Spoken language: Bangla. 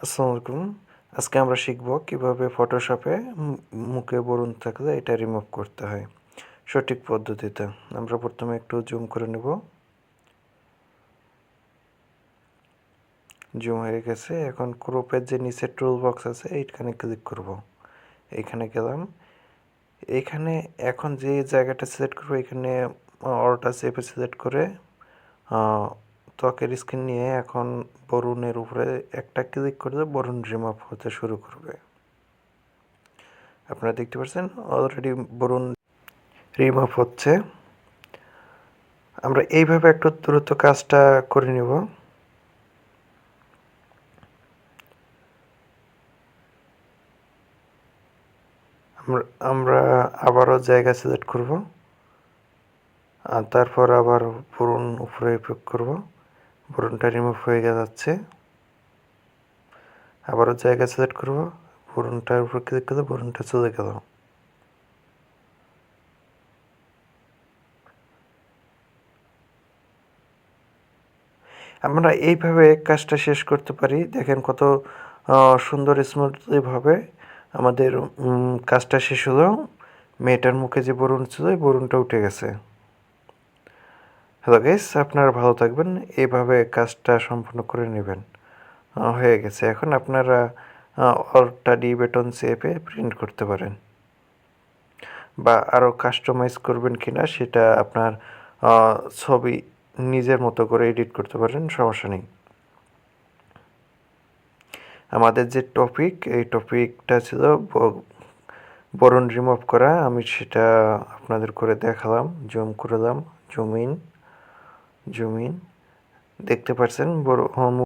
আসসালামু আলাইকুম। আজকে আমরা শিখব কিভাবে ফটোশপে মুখে বরুণ থাকলে এটা রিমুভ করতে হয় সঠিক পদ্ধতিতে। আমরা প্রথমে একটু জুম করে নেব। জুম হয়ে গেছে। এখন ক্রপের যে নিচে টুল বক্স আছে এইখানে ক্লিক করব। এইখানে গেলাম। এইখানে এখন যে জায়গাটা সিলেক্ট করব এখানে অলটা চেপে সিলেক্ট করে ত্বকের স্কিন নিয়ে এখন বরুণের উপরে একটা ক্লিক করলে বরুণ রিমুভ হতে শুরু করবে। আপনারা দেখতে পাচ্ছেন অলরেডি বরুণ রিমুভ হচ্ছে। আমরা এইভাবে একটু দ্রুত কাজটা করে নেব। আমরা আবারও জায়গা সিলেক্ট করব আর তারপর আবার বরুণ উপরে প্রয়োগ করব। বরুণটা রিমুভ হয়ে যাচ্ছে। আবারও জায়গা সিলেক্ট করব, বরুণটার উপর ক্লিক করলে বরুণটা চলে গেল। আমরা এইভাবে কাজটা শেষ করতে পারি। দেখেন কত সুন্দর স্মুথলিভাবে আমাদের কাজটা শেষ হলো। মেয়েটার মুখে যে বরুণ ছিল ওই বরুণটা উঠে গেছে। হ্যালো গাইস, আপনারা ভালো থাকবেন। এইভাবে কাজটা সম্পূর্ণ করে নেবেন। হয়ে গেছে। এখন আপনারা অলটা ডি বাটন চেপে প্রিন্ট করতে পারেন, বা আরও কাস্টমাইজ করবেন কিনা সেটা আপনার ছবি নিজের মতো করে এডিট করতে পারেন, সমস্যা নেই। আমাদের যে টপিক, এই টপিকটা ছিল বরুণ রিমুভ করা। আমি সেটা আপনাদের করে দেখালাম। জুম করলাম, জুম ইন, দেখতে পাচ্ছেন